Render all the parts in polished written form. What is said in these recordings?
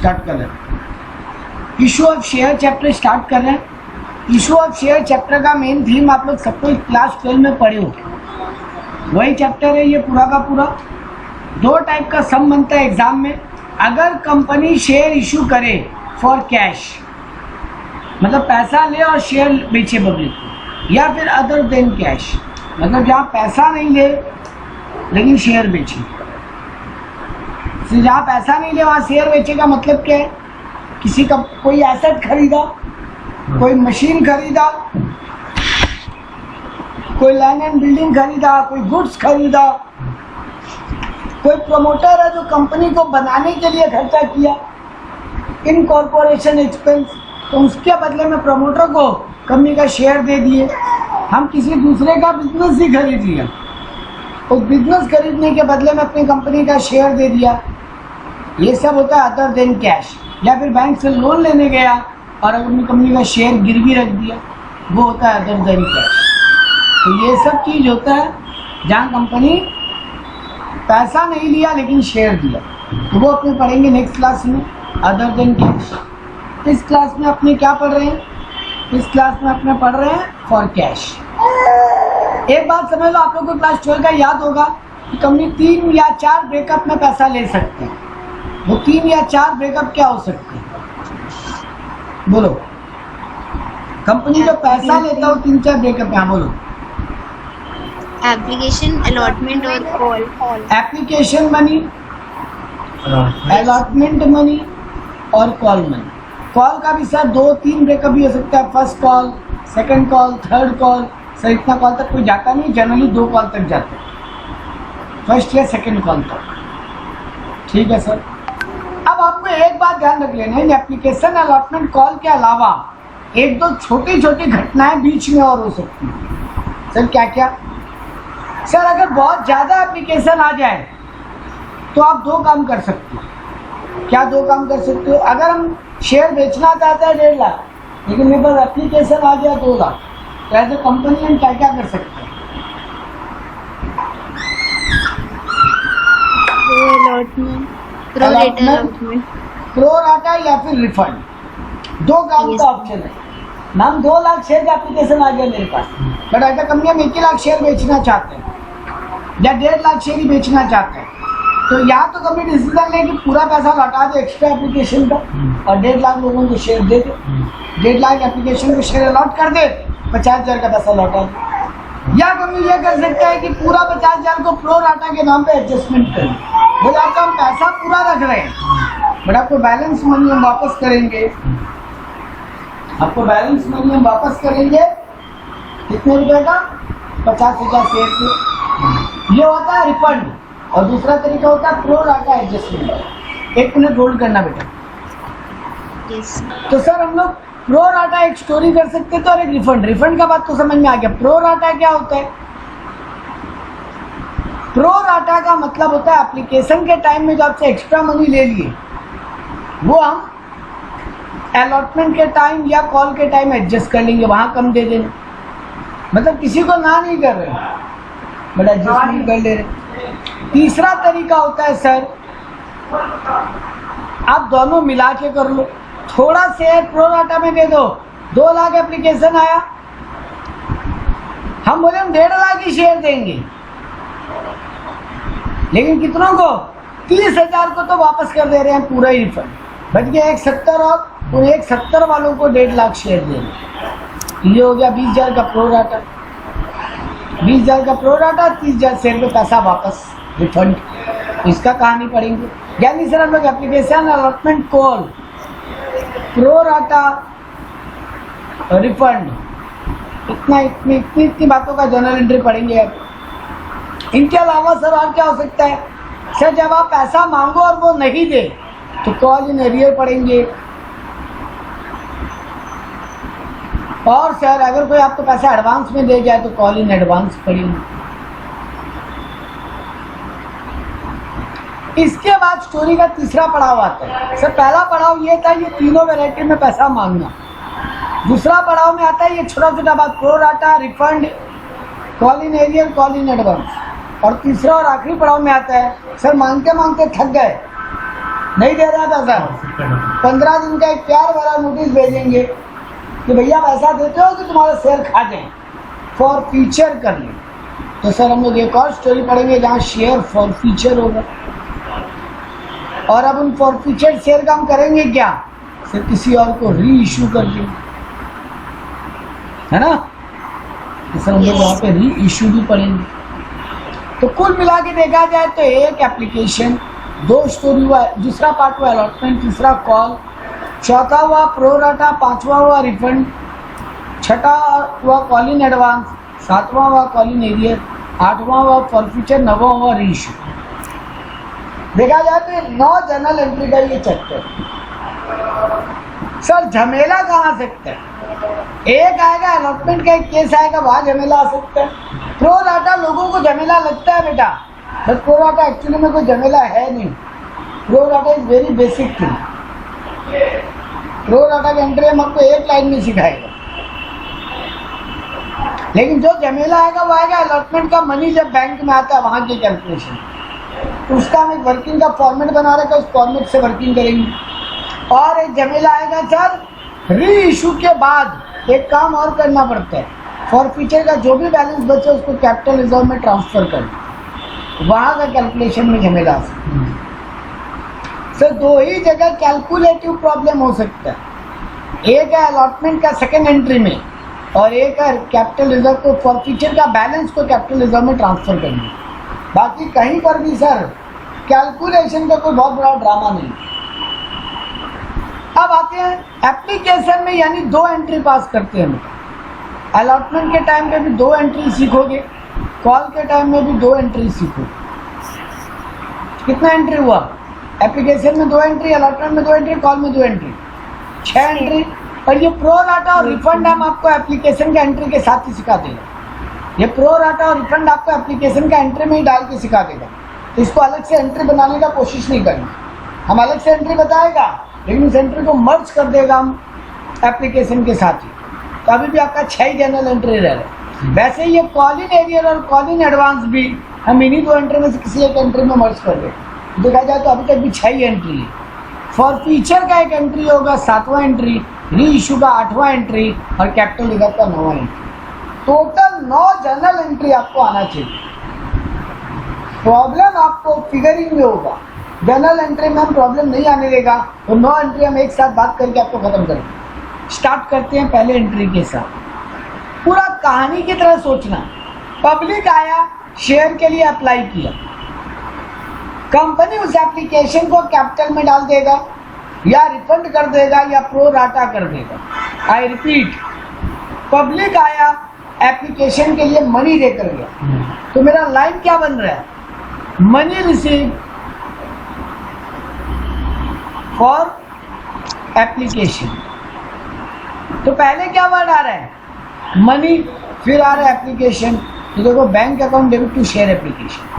Start कर रहे हैं। Issue of share chapter start कर रहे हैं। इशू ऑफ शेयर चैप्टर का मेन थीम आप लोग सबको क्लास 12 में पढ़े हो, वही चैप्टर है ये पूरा का पूरा। दो टाइप का सम बनता है एग्जाम में। अगर कंपनी शेयर इशू करे फॉर कैश, मतलब पैसा ले और शेयर बेचे पब्लिक को, या फिर अदर देन कैश, मतलब जहाँ पैसा नहीं ले लेकिन शेयर बेचे। जहाँ पैसा नहीं ले वहाँ शेयर बेचे का मतलब क्या है? किसी का कोई एसेट खरीदा, कोई मशीन खरीदा, कोई लैंड एंड बिल्डिंग खरीदा, कोई गुड्स खरीदा, कोई प्रमोटर है जो कंपनी को बनाने के लिए खर्चा किया, इन कॉर्पोरेशन एक्सपेंस, तो उसके बदले में प्रमोटर को कंपनी का शेयर दे दिए। हम किसी दूसरे का बिजनेस ही खरीद लिया, उस बिजनेस खरीदने के बदले में अपनी कंपनी का शेयर दे दिया, ये सब होता है अदर देन कैश। या फिर बैंक से लोन लेने गया और अपनी कंपनी का शेयर गिरवी रख दिया, वो होता है अदर देन कैश। तो ये सब चीज़ होता है जहाँ कंपनी पैसा नहीं लिया लेकिन शेयर दिया, तो वो अपने पढ़ेंगे नेक्स्ट क्लास में अदर देन कैश। इस क्लास में अपने क्या पढ़ रहे हैं? इस क्लास में अपने पढ़ रहे हैं फॉर कैश। एक बात समझ लो, आप लोग को क्लास 12 का याद होगा कि कंपनी 3 या 4 ब्रेकअप में पैसा ले सकते हैं। वो 3 या 4 ब्रेकअप क्या हो सकते हैं? बोलो। कंपनी जो पैसा लेता हो 3-4 ब्रेकअप, यहाँ बोलो। एप्लीकेशन, अलॉटमेंट और call. Application money, allotment money और कॉल मनी। कॉल का भी सर 2-3 ब्रेकअप भी हो सकता है, first call, second call, third call. Sir इतना कॉल तक कोई जाता नहीं, जनरली 2 कॉल तक जाते हैं, फर्स्ट या सेकंड कॉल तक। ठीक है सर। अब आपको एक बात ध्यान रख लेना है, एप्लीकेशन, अलॉटमेंट, कॉल के अलावा 1-2 छोटी छोटी घटनाएं बीच में और हो सकती हैं। सर क्या क्या? सर अगर बहुत ज़्यादा एप्लीकेशन आ जाए तो आप 2 काम कर सकते हो। क्या 2 काम कर सकते हो? अगर हम शेयर बेचना चाहते हैं 1.5 लाख, लेकिन मेरे पास एप्लीकेशन आ गया 2 लाख, तो एज ए कंपनी हम क्या क्या कर सकते हैं? प्रो राटा या फिर रिफंड, 2 काम का ऑप्शन है। मैम 2 लाख शेयर का एप्लीकेशन आ गया मेरे पास, बट ऐसा कंपनी हम 1 लाख शेयर बेचना चाहते हैं या 1.5 लाख शेयर ही बेचना चाहते हैं, तो या तो कंपनी डिसीजन ले कि पूरा पैसा लौटा दे एक्स्ट्रा एप्लीकेशन का और 1.5 लाख लोगों को शेयर दे दे, 1.5 लाख एप्लीकेशन को शेयर अलॉट कर दे, 50,000 का पैसा लौटा दे। या कंपनी ये कर सकता है कि पूरा 50,000 को प्रो राटा के नाम पे एडजस्टमेंट करें। बोले आपका हम पैसा पूरा रख रहे हैं बट आपको बैलेंस मनी हम वापस करेंगे, आपको बैलेंस मनी हम वापस करेंगे कितने रुपए का? 50,000 शेयर के। ये होता है रिफंड। और दूसरा तरीका होता है pro rata adjustment. 1 minute hold करना बेटा। तो सर हम लोग प्रो राटा एक स्टोरी कर सकते थे और एक रिफंड। रिफंड का बात तो समझ में आ गया। प्रो राटा क्या होता है? प्रो राटा का मतलब होता है एप्लीकेशन के टाइम में जो आपसे एक्स्ट्रा मनी ले लिए वो हम अलॉटमेंट के टाइम या कॉल के टाइम एडजस्ट कर लेंगे, वहां कम दे देना। मतलब किसी को ना नहीं कर रहे बट एडजस्टमेंट कर ले रहे। तीसरा तरीका होता है सर आप दोनों मिला के कर लो। थोड़ा शेयर प्रो राटा में दे दो, 2 लाख एप्लीकेशन आया, हम बोले हम 1.5 लाख ही शेयर देंगे, लेकिन कितनों को? 30,000 को तो वापस कर दे रहे हैं पूरा ही रिफंड, बच गया 170 और तो 170 वालों को 1.5 लाख शेयर देंगे। ये हो गया 20,000 का प्रो राटा। 20,000 का प्रो राटा, 30,000 शेयर पे पैसा वापस रिफंड। इसका कहानी पढ़ेंगे। यानी सर हम लोग application, allotment, call, pro rata, refund, इतनी बातों का जर्नल एंट्री पढ़ेंगे। इनके अलावा सर और क्या हो सकता है? सर जब आप पैसा मांगो और वो नहीं दे तो कॉल इन एरियर पढ़ेंगे। और सर अगर कोई आपको पैसा एडवांस में दे जाए तो कॉल इन एडवांस पढ़ेंगे। इसके बाद स्टोरी का तीसरा पड़ाव आता है। सर पहला पड़ाव ये था ये तीनों वैरायटी में पैसा मांगना। दूसरा पड़ाव में आता है ये छोटा छोटा बात, pro rata, refund, call in arrear, call in advance. और तीसरा और आखिरी पड़ाव में आता है सर मांगते मांगते थक गए, नहीं दे रहा था सर, 15 दिन का एक प्यार भरा नोटिस भेजेंगे कि भैया पैसा देते हो कि तुम्हारा शेयर खा जाए, फॉर फ्यूचर कर लें। तो सर हम लोग एक और स्टोरी पढ़ेंगे जहाँ शेयर फॉर फ्यूचर होगा। और अब उन फॉर फ्यूचर शेयर का हम करेंगे क्या, फिर किसी और को री इशू कर देंगे, है ना। तो सर हम लोग वहाँ पे री इशू भी पढ़ेंगे। तो कुल मिला के देखा जाए तो एक एप्लीकेशन, 2 स्टोरी हुआ, दूसरा पार्ट हुआ अलॉटमेंट, तीसरा कॉल, चौथा हुआ प्रोराटा, 5वां हुआ रिफंड, 6ठा हुआ कॉल इन एडवांस, 7वां हुआ कॉल इन एरियर, 8वां हुआ फॉर फ्यूचर, 9वां हुआ री इशू। देखा जाए तो 9 जर्नल एंट्री का ये चैप्टर। सर झमेला कहाँ आ सकता है, एक आएगा अलॉटमेंट का एक केस आएगा, वहां झमेला आ सकता है। प्रोराटा लोगों को झमेला लगता है बेटा, बट प्रोराटा एक्चुअली में कोई झमेला है नहीं। Pro rata is very basic thing. Pro rata की एंट्री हम आपको एक लाइन में सिखाएगा, लेकिन जो झमेला आएगा वो आएगा अलॉटमेंट का मनी जब बैंक में आता है वहां की कैलकुलेशन, उसका हम एक वर्किंग का फॉर्मेट बना रखा है, उस फॉर्मेट से वर्किंग करेंगे। और एक झमेला आएगा सर री इशू के बाद एक काम और करना पड़ता है, फॉर फ्यूचर का जो भी बैलेंस बचे उसको कैपिटल रिजर्व में ट्रांसफर कर, वहां का कैलकुलेशन में झमेला आ सकता है। सर 2 ही जगह कैलकुलेटिव प्रॉब्लम हो सकता है, एक है अलॉटमेंट का सेकेंड एंट्री में, और एक है कैपिटल रिजर्व को फॉर फ्यूचर का बैलेंस को कैपिटल रिजर्व में ट्रांसफर करना। बाकी कहीं पर भी सर कैलकुलेशन का कोई बहुत बड़ा ड्रामा नहीं। अब आते हैं एप्लीकेशन में, यानी 2 एंट्री पास करते हैं। अलॉटमेंट के टाइम पे भी 2 एंट्री सीखोगे, कॉल के टाइम में भी 2 एंट्री सीखोगे। कितना एंट्री हुआ, एप्लीकेशन में 2 एंट्री, अलॉटमेंट में 2 एंट्री, कॉल में 2 एंट्री, 6 एंट्री। और ये प्रोराटा और रिफंड हम आपको एप्लीकेशन के एंट्री के साथ ही सिखा देगा। ये प्रोराटा और रिफंड आपको एप्लीकेशन का एंट्री में ही डाल के सिखा देगा, तो इसको अलग से एंट्री बनाने का कोशिश नहीं करेंगे। हम अलग से एंट्री बताएगा, लेकिन उस एंट्री को मर्ज कर देगा हम एप्लीकेशन के साथ ही। तो अभी भी आपका 6 जनरल एंट्री रह रहा है। वैसे ही ये कॉल इन एरियर और कॉल इन एडवांस भी हम इन्हीं 2 एंट्री में से किसी एक एंट्री में मर्ज कर देंगे। देखा जाए तो अभी तक भी 6 एंट्री है। फॉर फ्यूचर का एक एंट्री होगा, 7वां एंट्री, री इशू का 8वां एंट्री, और कैपिटल रिजर्व का 9वां एंट्री। टोटल 9 जनरल एंट्री आपको आना चाहिए। प्रॉब्लम आपको फिगरिंग में होगा, जनरल एंट्री में हम प्रॉब्लम नहीं आने देगा। तो 9 एंट्री हम एक साथ बात करके आपको खत्म करेंगे। स्टार्ट करते हैं पहले एंट्री के साथ। पूरा कहानी की तरह सोचना, पब्लिक आया, शेयर के लिए अप्लाई किया, कंपनी उस एप्लीकेशन को कैपिटल में डाल देगा, या रिफंड कर देगा, या प्रो राटा कर देगा। आई रिपीट, पब्लिक आया, एप्लीकेशन के लिए मनी देकर गया, तो मेरा लाइन क्या बन रहा है, मनी रिसीव फॉर एप्लीकेशन। तो पहले क्या वर्ड आ रहा है, मनी, फिर आ रहा है एप्लीकेशन। तो देखो, bank account debit to share application.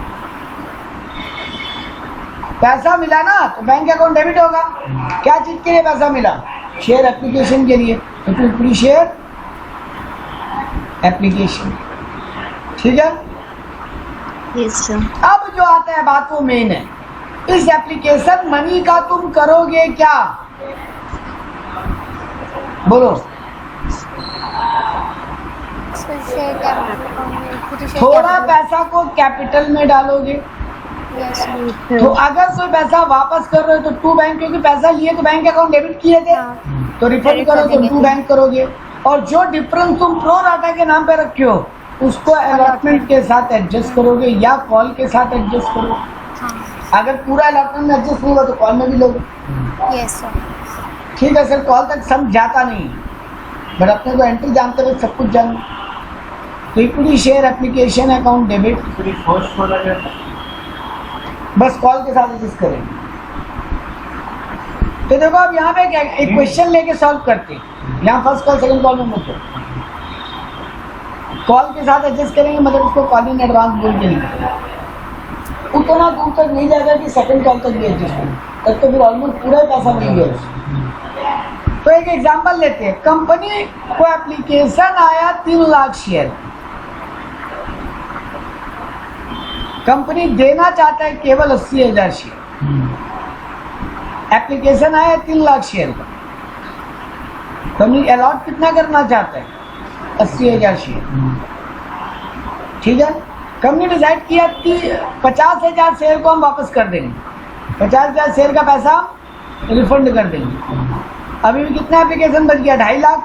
पैसा मिला ना, तो बैंक अकाउंट डेबिट होगा। क्या चीज के लिए पैसा मिला, शेयर एप्लीकेशन के लिए, तो टू प्री शेयर एप्लीकेशन। ठीक है, Yes, sir. अब जो आता है बात वो मेन है, इस एप्लीकेशन मनी का तुम करोगे क्या, बोलो। थोड़ा पैसा को कैपिटल में डालोगे, तो अगर कोई पैसा वापस कर रहे हो तो टू बैंक, क्योंकि पैसा लिए तो बैंक अकाउंट डेबिट किए थे, तो रिफंड करो तो टू बैंक करोगे। और जो डिफरेंस तुम प्रो राटा के नाम पे रखे हो उसको अलॉटमेंट के साथ एडजस्ट करोगे, या कॉल के साथ एडजस्ट करोगे। अगर पूरा अलॉटमेंट में एडजस्ट नहीं होगा तो कॉल में भी लोगे। Yes, sir. ठीक है सर, कॉल तक समझ जाता नहीं, बट अपने को एंट्री जानते हुए सब कुछ जानो। तो equity share application account debit, बस कॉल के साथ एडजस्ट करेंगे। तो देखो, अब यहाँ पे एक क्वेश्चन लेके सॉल्व करते हैं। यहाँ फर्स्ट कॉल सेकंड कॉल में मत कॉल के साथ एडजस्ट करेंगे, मतलब उसको कॉल इन एडवांस बोल के नहीं, उतना दूर तक नहीं जाएगा कि सेकंड कॉल तक भी एडजस्ट हो, तब तो फिर ऑलमोस्ट पूरा पैसा मिल गया। तो एक एग्जांपल लेते हैं, कंपनी को एप्लीकेशन आया 3 लाख शेयर, कंपनी देना चाहता है केवल 80,000 शेयर। एप्लीकेशन आया 3 लाख शेयर का, कंपनी अलॉट कितना करना चाहता है? 80,000 शेयर। ठीक है, कंपनी डिसाइड किया कि 50,000 शेयर को हम वापस कर देंगे, 50,000 शेयर का पैसा रिफंड कर देंगे। अभी भी कितना एप्लीकेशन बच गया? 2.5 लाख।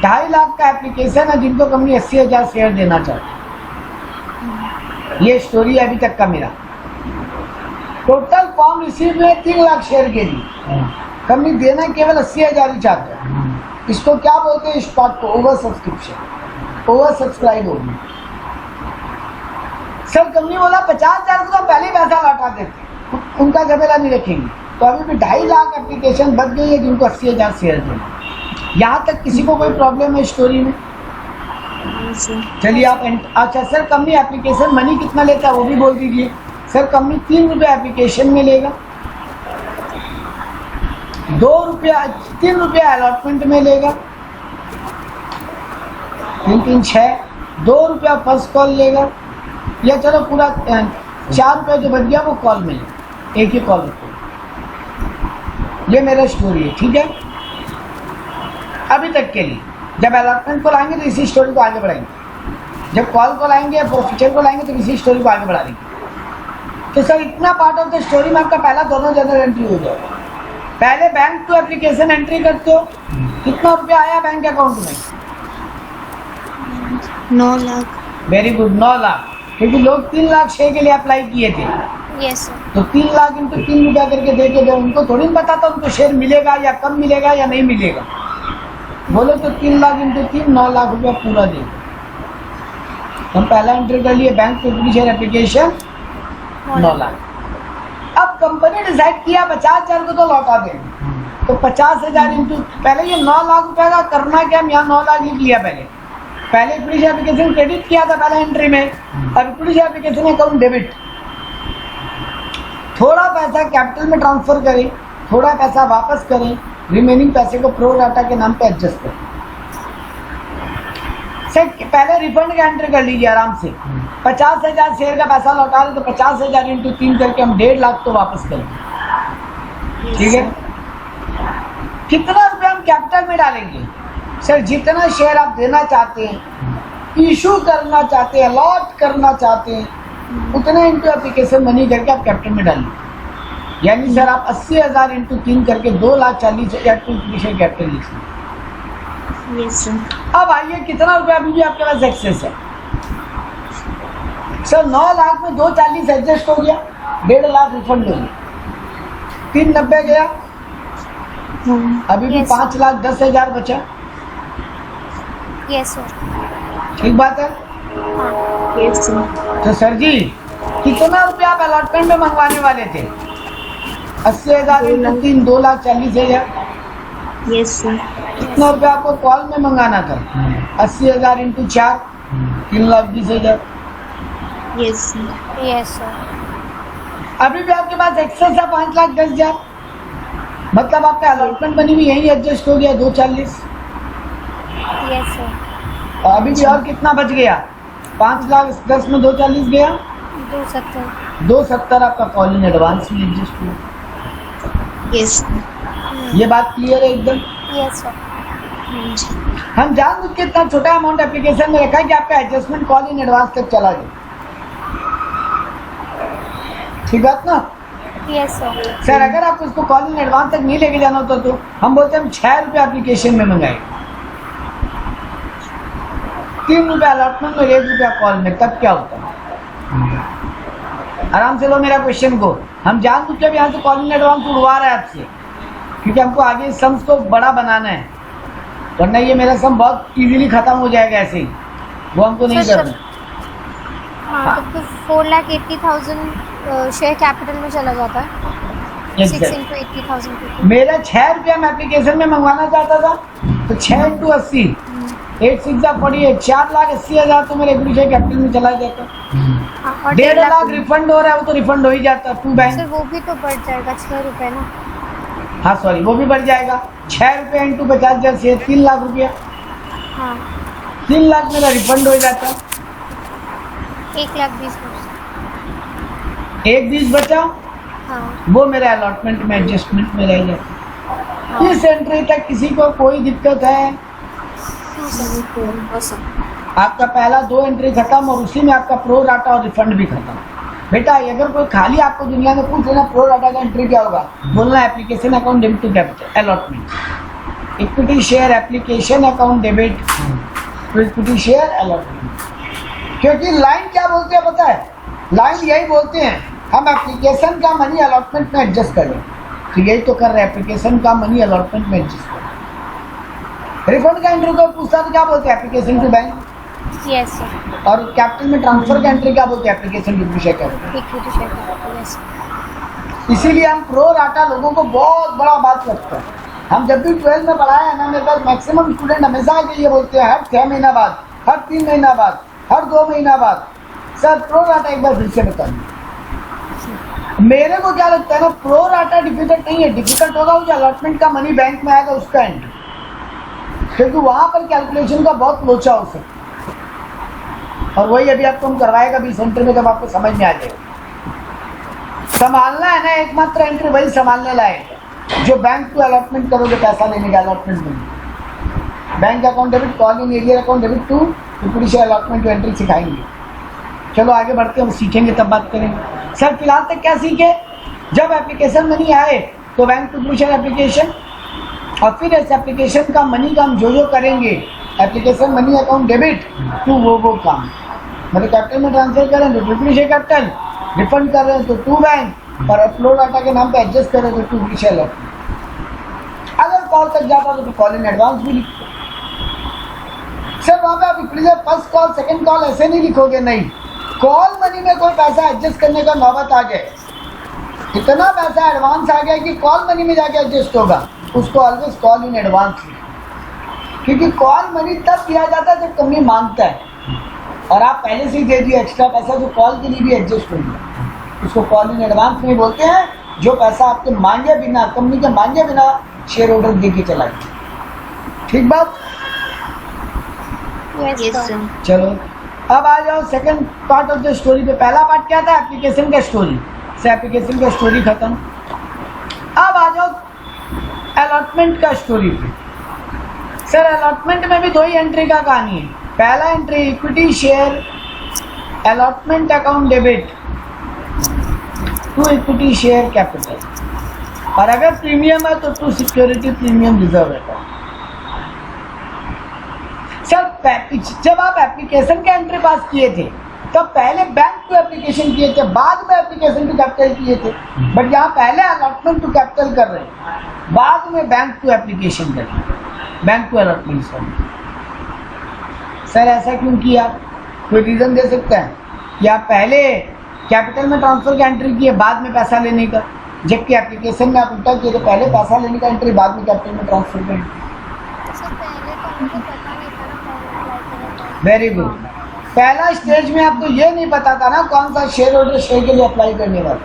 2.5 लाख का एप्लीकेशन है जिनको कंपनी 80,000 शेयर देना चाहती है। ये स्टोरी है अभी तक का मेरा। टोटल फॉर्म रिसीव में 3 लाख शेयर के लिए, कंपनी देना केवल 80,000 ही चाहते हैं। इसको क्या बोलते हैं? स्टॉक को ओवर सब्सक्रिप्शन, ओवर सब्सक्राइब होगी। सर कंपनी बोला 50,000 को तो पहले ही पैसा लौटा देते, उनका झमेला नहीं रखेंगे। तो अभी भी 2.5 लाख एप्लीकेशन बच गई है जिनको 80,000 शेयर देना। यहाँ तक किसी को कोई प्रॉब्लम है स्टोरी में? चलिए आप अच्छा सर कंपनी एप्लीकेशन मनी कितना लेता है वो भी बोल दीजिए। सर कंपनी 3 रुपये एप्लीकेशन में लेगा, 3 रुपये अलॉटमेंट में लेगा, 3 6, 2 रुपया फर्स्ट कॉल लेगा, या चलो पूरा 4 रुपये जो बच गया वो कॉल में लेगा, एक ही कॉल रुपये। ये मेरा स्टोरी है, ठीक है। अभी तक के लिए जब अलॉटमेंट को लाएंगे तो इसी स्टोरी को आगे बढ़ाएंगे, जब कॉल को लाएंगे प्रोफीचर को लाएंगे तो इसी स्टोरी को आगे बढ़ा देंगे। तो सर इतना पार्ट ऑफ द स्टोरी में आपका पहला दोनों जनरल एंट्री हो जाएगा। पहले बैंक टू एप्लीकेशन एंट्री करते हो, कितना रुपया आया बैंक अकाउंट में? 9 लाख। वेरी गुड, 9 लाख, क्योंकि लोग 3 लाख शेयर के लिए अप्लाई किए थे। Yes sir. तो 3 लाख इंटू 3 रुपया करके दे के दो, उनको थोड़ी नहीं पता था उनको शेयर मिलेगा या कम मिलेगा या नहीं मिलेगा। बोलो तो 3 लाख इंटू 3, 9 लाख रुपया पूरा दे। हम पहला एंट्री कर लिए bank to share application 9 lakh. अब कंपनी डिसाइड किया 50,000 को तो लौटा देंगे, तो 50,000 इंटू पहले ये 9 लाख रुपए का करना क्या? हम यहाँ 9 लाख लिख लिया पहले इक्विटी एप्लीकेशन क्रेडिट किया था पहले एंट्री में, अब इक्विटी एप्लीकेशन अकाउंट डेबिट। थोड़ा पैसा कैपिटल में ट्रांसफर करें, थोड़ा पैसा वापस करें, रिमेनिंग पैसे को प्रो डाटा के नाम पे एडजस्ट करें। सर पहले रिफंड का एंट्री कर लीजिए आराम से। 50,000 शेयर का पैसा लौटा रहे तो 50,000 इंटू 3 करके हम 1.5 लाख तो वापस करेंगे, ठीक है। कितना रुपया हम कैपिटल में डालेंगे? सर जितना शेयर आप देना चाहते हैं, इशू करना चाहते हैं, अलॉट करना चाहते हैं, उतना इंटू एप्लीकेशन मनी करके आप कैपिटल में डालिए। यानी सर आप 80,000 इंटू 3 करके 2,40,000 शेयर कैपिटल लीजिए। Yes sir. अब आइए कितना रुपया अभी भी आपके पास एक्सेस है? सर 9 लाख में 2,40 एडजस्ट हो गया, 1.5 लाख रिफंड हो गया, 390 गया, अभी भी 5,10,000 बचा। Yes sir. ठीक बात है। Yes sir. तो सर जी कितना रुपया आप अलॉटमेंट में मंगवाने वाले थे? 80,000 इंटू 3, 2,40,000। Yes sir. कितना रुपया आपको कॉल में मंगाना था? 80,000 into 4, 3,20,000। Yes sir. Yes sir. अभी भी आपके पास एक्सेस है 5,10,000, मतलब आपका अलॉटमेंट बनी हुई यही एडजस्ट हो गया 2,40। Yes sir. अभी भी और कितना बच गया? 5,10,000 में 2,40 गया, 270। 270 आपका कॉल इन एडवांस में एडजस्ट हुआ। यस। ये बात क्लियर है एकदम? Yes sir. हम जानबूझ के इतना छोटा अमाउंट एप्लीकेशन में रखा है कि आपका एडजस्टमेंट कॉल इन एडवांस तक चला जाए। ठीक बात ना? Yes sir. सर अगर आपको इसको कॉल इन एडवांस तक नहीं लेके जाना होता तो हम बोलते हैं हम 6 रुपये एप्लीकेशन में मंगाए, 3 रुपये अलॉटमेंट में, 1 रुपया कॉल में, तब क्या होता है? आराम से लो मेरा क्वेश्चन को। हम जानबूझ के यहाँ से कॉल इन एडवांस उड़वा रहे हैं आपसे, क्योंकि हमको आगे सम्स को बड़ा बनाना है, वरना ये मेरा सम बहुत इजीली खत्म हो जाएगा ऐसे ही, वो हमको नहीं करना। हाँ तो 4,80,000 शेयर कैपिटल में चला जाता है। 6 इंटू 80,000। मेरा 6 रुपया मैं एप्लीकेशन में मंगवाना चाहता था, तो 6 इंटू 80, 8 6 48, 4,80,000 तो मेरे इक्विटी शेयर कैपिटल में चला जाता। 1.5 लाख रिफंड हो रहा है, वो तो रिफंड हो ही जाता टू बैंक। सर वो भी तो बढ़ जाएगा 6 रुपये ना। हाँ सॉरी, वो भी बढ़ जाएगा। 6 रुपये इंटू 50,000 शेयर, 3 लाख रुपया। हाँ 3 लाख मेरा रिफंड हो जाता। 1,20,000। 1,20 बचा, हाँ वो मेरे अलॉटमेंट में एडजस्टमेंट में रह जाए। इस एंट्री तक किसी को कोई दिक्कत है? आपका पहला 2 एंट्री खत्म और उसी में आपका प्रो राटा और रिफंड भी खत्म। बेटा अगर कोई खाली आपको दुनिया में पूछ लेना प्रो राटा का एंट्री क्या होगा, बोलना application account debit to capital allotment, equity share application account debit to equity share allotment. क्योंकि लाइन क्या बोलते हैं पता है? लाइन यही बोलते हैं हम एप्लीकेशन का मनी अलॉटमेंट में एडजस्ट करें, तो यही तो कर रहे हैं, एप्लीकेशन का मनी अलॉटमेंट में एडजस्ट करें। रिफंड का एंट्री को पूछता तो क्या बोलते हैं? Application to bank. Yes sir. और कैपिटल में ट्रांसफर का एंट्री क्या बोलते हैं? Application to share capital. Equity share capital. Yes. इसीलिए हम प्रो राटा लोगों को बहुत बड़ा बात लगता है। हम जब भी 12 में पढ़ाया है ना, मेरे पास मैक्सिमम स्टूडेंट हमेशा आके ये बोलते हैं हर 6 महीना बाद, हर 3 महीना बाद, हर 2 महीना बाद, सर प्रो राटा एक बार फिर से बताइए। मेरे को क्या लगता है ना, प्रो राटा डिफिकल्ट नहीं है, डिफिकल्ट होगा वो जो अलॉटमेंट का मनी बैंक में आएगा उसका एंट्री, क्योंकि वहां पर कैलकुलेशन का बहुत लोचा हो सकता है। और वही अभी आपको हम करवाएगा 20 सेंटर में, जब आपको समझ में आ जाएगा। संभालना है ना एकमात्र एंट्री वही संभालने लायक जो बैंक टू अलॉटमेंट करोगे, पैसा लेने का अलॉटमेंट में bank account debit, call in arrear account debit to equity share allotment to entry सिखाएंगे। चलो आगे बढ़ते हैं, सीखेंगे तब बात करेंगे। सर फिलहाल तक क्या सीखे? जब एप्लीकेशन मनी आए तो bank to equity share application, और फिर इस एप्लीकेशन का मनी का हम जो करेंगे application money account debit to वो काम, मतलब कैपिटल में ट्रांसफर करें तो इक्विटी शेयर कैपिटल, रिफंड कर रहे हैं तो टू बैंक, और अपलोड डाटा के नाम पे एडजस्ट करें तो टू इक्विटी शेयर अलॉटमेंट। अगर कॉल तक जाता तो कॉल इन एडवांस भी लिखते। सर वहाँ पे आप equity share first call second call ऐसे नहीं लिखोगे, नहीं। कॉल मनी में कोई पैसा एडजस्ट करने का नौबत आ जाए, इतना पैसा एडवांस आ गया कि कॉल मनी में जाके एडजस्ट होगा, उसको ऑलवेज कॉल इन एडवांस, क्योंकि कॉल मनी तब दिया जाता है जब कंपनी मांगता है, और आप पहले से ही दे दिए एक्स्ट्रा पैसा जो कॉल के लिए भी एडजस्ट हो गया, उसको कॉल इन एडवांस में बोलते हैं। जो पैसा आपके मांगे बिना, कंपनी के मांगे बिना शेयर होल्डर दे के चला गया। ठीक बात? Yes sir. चलो अब आ जाओ second part of the story पे। पहला पार्ट क्या था? एप्लीकेशन का स्टोरी से, एप्लीकेशन का स्टोरी खत्म। अब आ जाओ अलॉटमेंट का स्टोरी पे। सर अलॉटमेंट में भी 2 ही एंट्री का कहानी है। पहला entry equity share allotment account debit to equity share capital, और अगर प्रीमियम है तो to security premium reserve account. Sir जब आप एप्लीकेशन का एंट्री पास किए थे तब पहले बैंक टू एप्लीकेशन किए थे, बाद में एप्लीकेशन टू कैपिटल किए थे, बट यहाँ पहले अलॉटमेंट टू कैपिटल कर रहे हैं, बाद में बैंक टू एप्लीकेशन कर रहे हैं, बैंक टू अलॉटमेंट। सर ऐसा क्यों किया? कोई रीजन दे सकता है? या पहले कैपिटल में ट्रांसफर की एंट्री की है बाद में पैसा लेने का, जबकि एप्लीकेशन में आप उल्टा किए थे, पहले पैसा लेने का एंट्री बाद में कैपिटल में ट्रांसफर करें। Very good. पहला स्टेज में आपको ये नहीं पता था ना कौन सा शेयर होल्डर शेयर के लिए अप्लाई करने वाला,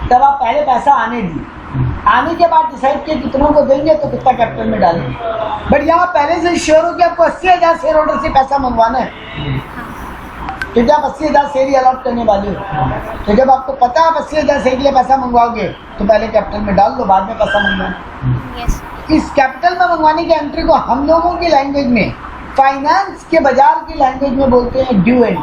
तब आप पहले पैसा आने दिए, आने के बाद डिसाइड किए कितनों को देंगे तो कितना कैपिटल में डालेंगे। बट यहाँ पहले से श्योर हो कि आपको 80,000 शेयर होल्डर से पैसा मंगवाना है, क्योंकि आप 80,000 शेयर ही अलॉट करने वाले हो। तो जब आपको पता है आप 80,000 शेयर के लिए पैसा मंगवाओगे तो पहले कैपिटल में डाल दो, बाद में पैसा मंगवाना। इस कैपिटल में मंगवाने की एंट्री को हम लोगों की लैंग्वेज में, फाइनेंस के बाजार की लैंग्वेज में बोलते हैं ड्यू एंट्री,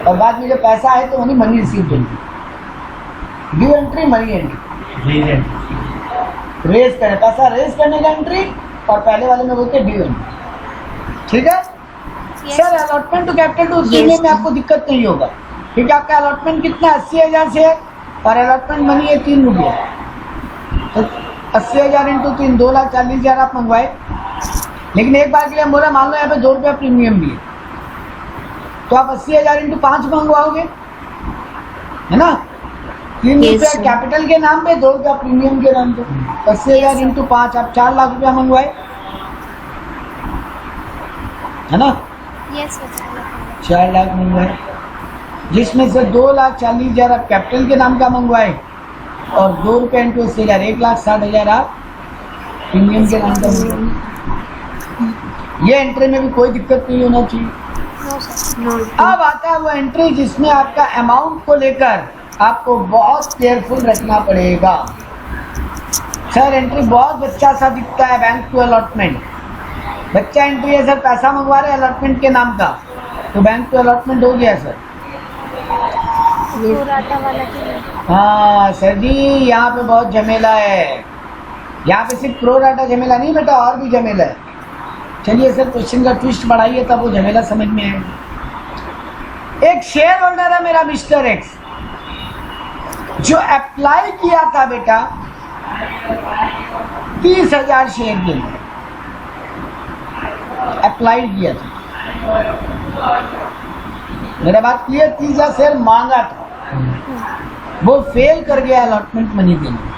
और बाद में जब पैसा आए तो money receive entry. Due entry, money entry, raise करें, पैसा रेज करने का एंट्री, और पहले वाले में बोलते हैं ड्यू एंट्री। ठीक है sir. Allotment to capital to premium में आपको दिक्कत नहीं होगा, क्योंकि आपका अलॉटमेंट कितना 80,000 से है, और अलॉटमेंट मनी है 3 रुपया, तो 80,000 इंटू 3 2,40,000 आप मंगवाए। लेकिन एक बार के लिए हम बोला मान लो यहाँ पे 2 रुपया प्रीमियम भी है, तो आप 80,000 इंटू 5 मंगवाओगे, है ना? 3 रुपया कैपिटल के नाम पे, 2 रुपया प्रीमियम के नाम पे, 80,000 इंटू 5 आप 4 लाख रुपया मंगवाए, है ना? यस 4 लाख मंगवाए, जिसमें से 2,40,000 आप कैपिटल के नाम का मंगवाए, और 2 रुपये इंटू 80,000 1,60,000 आप प्रीमियम के नाम का मंगवाए। ये एंट्री में भी कोई दिक्कत नहीं होना चाहिए। अब आता है वो एंट्री जिसमें आपका अमाउंट को लेकर आपको बहुत केयरफुल रखना पड़ेगा। सर एंट्री बहुत बच्चा सा दिखता है, बैंक टू अलॉटमेंट। बच्चा एंट्री है सर, पैसा मंगवा रहे अलॉटमेंट के नाम का, तो बैंक टू अलॉटमेंट हो गया सर। प्रोराटा वाला की हाँ सर जी, यहाँ पे बहुत झमेला है। यहाँ पे सिर्फ प्रो डाटा झमेला नहीं बेटा, और भी झमेला है। चलिए सर क्वेश्चन का ट्विस्ट बढ़ाइए, तब वो झमेला समझ में आएगा। एक शेयर होल्डर है मेरा मिस्टर एक्स, जो अप्लाई किया था बेटा 30,000 शेयर के लिए अप्लाई किया था। मेरा बात क्लियर, 30,000 शेयर मांगा था, वो फेल कर गया अलॉटमेंट मनी के लिए।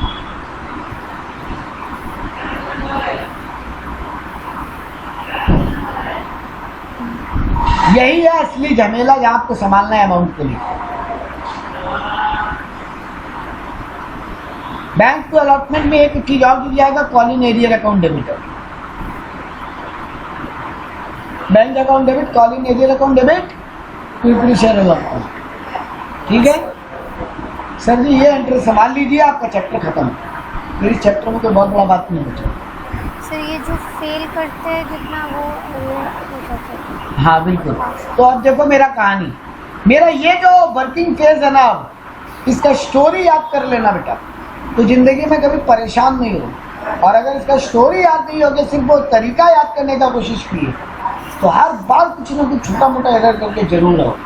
यही है असली झमेला जहां आपको संभालना है अमाउंट के लिए। बैंक टू अलॉटमेंट में एक चीज और दी जाएगा, calling arrear account debit. Bank account debit, calling arrear account debit, पीपली शेयर अलॉटमेंट। ठीक है सर जी, ये एंट्री संभाल लीजिए, आपका चैप्टर खत्म। मेरी चैप्टर में कोई बहुत बड़ा बात नहीं बचा। सर ये जो फेल करते हैं जितना वो हो जाता है। हाँ बिल्कुल। तो अब देखो मेरा कहानी, मेरा ये जो वर्किंग फेज है ना, इसका स्टोरी याद कर लेना बेटा, तो जिंदगी में कभी परेशान नहीं हो। और अगर इसका स्टोरी याद नहीं होगी, सिर्फ वो तरीका याद करने का कोशिश कीजिए, तो हर बार कुछ ना कुछ छोटा मोटा एरर करके जरूर हो।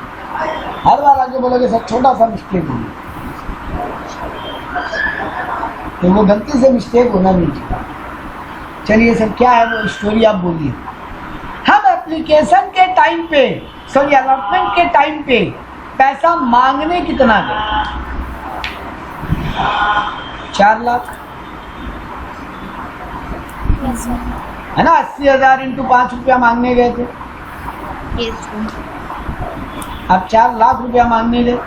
हर बार आगे बोलोगे सर छोटा सा मिस्टेक हुई, तो वो गलती से मिस्टेक होना नहीं चाहिए। चलिए सर क्या है वो स्टोरी, आप बोलिए। हम एप्लीकेशन के टाइम पे, सॉरी अलॉटमेंट के टाइम पे पैसा मांगने कितना गए? 4 लाख यस सर। है ना। 80,000 इंटू 5 रुपया मांगने गए थे, यस सर। आप 4 लाख रुपया मांगने गए।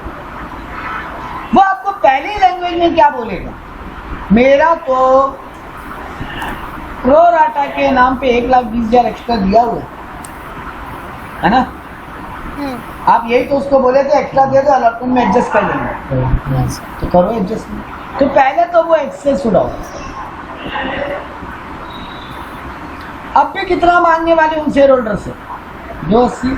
वो आपको पहली लैंग्वेज में क्या बोलेगा? मेरा तो प्रो राटा के नाम पे 1,20,000 एक्स्ट्रा दिया हुआ है ना। आप यही तो उसको बोले थे एक्स्ट्रा दे दो, अलॉटमेंट में एडजस्ट कर लेंगे। Yes sir. तो करो एडजस्टमेंट। तो पहले तो वो एक्सेस उड़ाओ। अब भी कितना मांगने वाले उन शेयर होल्डर से? 280।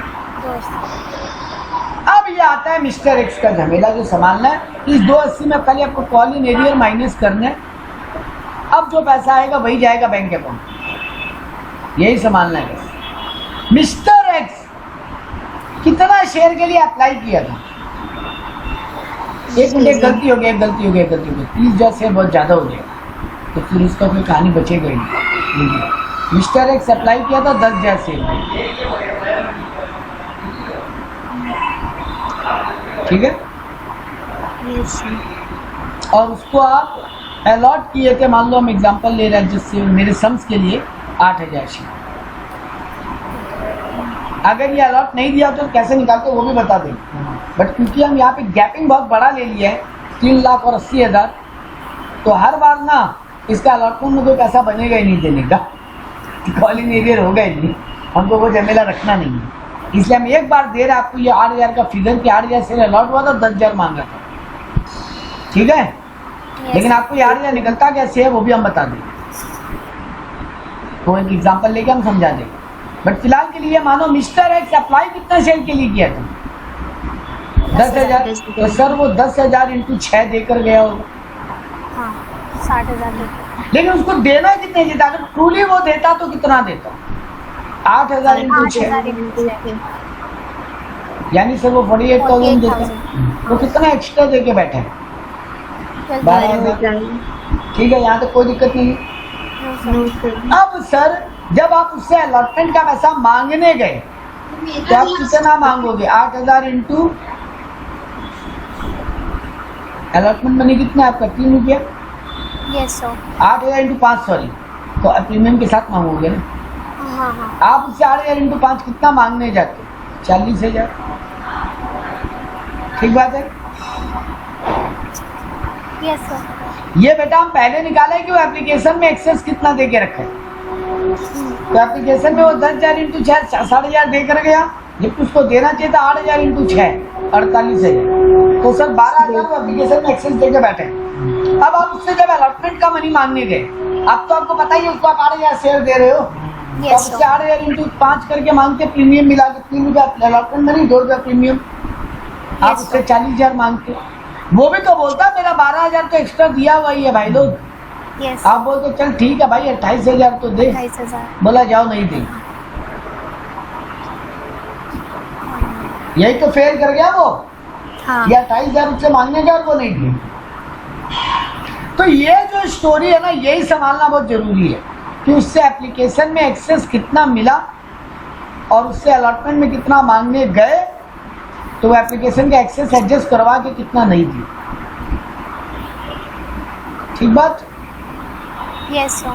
अब ये आता है मिस्टर एक्स का झमेला जो संभालना है। इस 280 में पहले आपको कॉल इन एरियर माइनस करना है। अब जो पैसा आएगा वही जाएगा बैंक अकाउंट, यही संभालना है बस। मिस्टर एक्स कितना शेयर के लिए अप्लाई किया था? एक मिनट, गलती हो गई, गलती हो गई, गलती हो गई। 30,000 शेयर बहुत ज़्यादा हो गया, तो फिर उसका कोई कहानी बचेगा ही नहीं। मिस्टर एक्स अप्लाई किया था 10,000 शेयर, ठीक है। Yes sir. और उसको आप अलॉट किए थे, मान लो हम एग्जांपल ले रहे हैं जिससे मेरे सम्स के लिए 8,000 शेयर। अगर ये अलॉट नहीं दिया तो कैसे निकालते वो भी बता दें, बट क्योंकि हम यहाँ पे गैपिंग बहुत बड़ा ले लिया है 3,80,000, तो हर बार ना इसका अलॉटमेंट में कोई पैसा बनेगा ही नहीं देने का, कॉलिंग एरियर होगा ही नहीं, हमको वो झमेला रखना नहीं है। इसलिए हम एक बार दे रहे आपको ये 8,000 का फिगर कि 8,000 शेयर अलॉट हुआ था, 10,000 मांगा था, ठीक है। लेकिन आपको ये 8,000 निकलता कैसे है वो भी हम बता देंगे, तो एक एग्जाम्पल लेके हम समझा देंगे। बट फिलहाल के लिए मानो मिस्टर एक्स अप्लाई कितना शेयर के लिए किया था? 10,000। तो सर वो 10,000 इंटू 6 देकर गया होगा। हाँ 60,000। लेकिन उसको देना कितने देता? अगर ट्रूली वो देता तो कितना देता? 8,000 इंटू 6, यानी सर वो 48,000 देता। वो कितना एक्स्ट्रा दे के बैठा है? 12,000। ठीक है, यहाँ तक कोई दिक्कत नहीं है। अब सर जब आप उससे अलॉटमेंट का पैसा मांगने गए तो आप कितना मांगोगे? 8,000 इंटू अलॉटमेंट मनी कितना है आपका? 3 रुपया। Yes sir. 8,000 इंटू 5, सॉरी, तो प्रीमियम के साथ मांगोगे ना। हाँ हाँ। आप उससे 8,000 इंटू 5 कितना मांगने जाते? 40,000। ठीक बात है। Yes sir. ये बेटा हम पहले निकाले कि वो एप्लीकेशन में एक्सेस कितना दे के रखा है। तो एप्लीकेशन में वो 10,000 इंटू 6 60,000 दे कर गया, जबकि उसको देना चाहिए था 8,000 इंटू 6 48,000। तो सर 12,000 एप्लीकेशन में एक्सेस देके बैठे। अब आप उससे जब अलॉटमेंट का मनी मांगने गए, अब तो आपको पता ही है उसको आप 8,000 शेयर दे रहे हो, तो आप उससे 8,000 इंटू 5 करके मांगते, प्रीमियम मिला के 3 रुपया अलॉटमेंट मनी, 2 रुपया प्रीमियम, आप उससे 40,000 मांगते। वो भी तो बोलता मेरा 12,000 तो एक्स्ट्रा दिया हुआ ही है भाई लोग। आप बोलते चल ठीक है भाई 28,000 तो दे, 28,000 बोला जाओ नहीं दे। यही तो फेल कर गया वो। हाँ। या 28,000 उससे मांगने गया और वो नहीं दी। तो ये जो स्टोरी है ना, यही संभालना बहुत जरूरी है कि उससे एप्लीकेशन में एक्सेस कितना मिला और उससे अलॉटमेंट में कितना मांगने गए, तो वो एप्लीकेशन का एक्सेस एडजस्ट करवा के कितना नहीं दी। ठीक बात। Yes sir.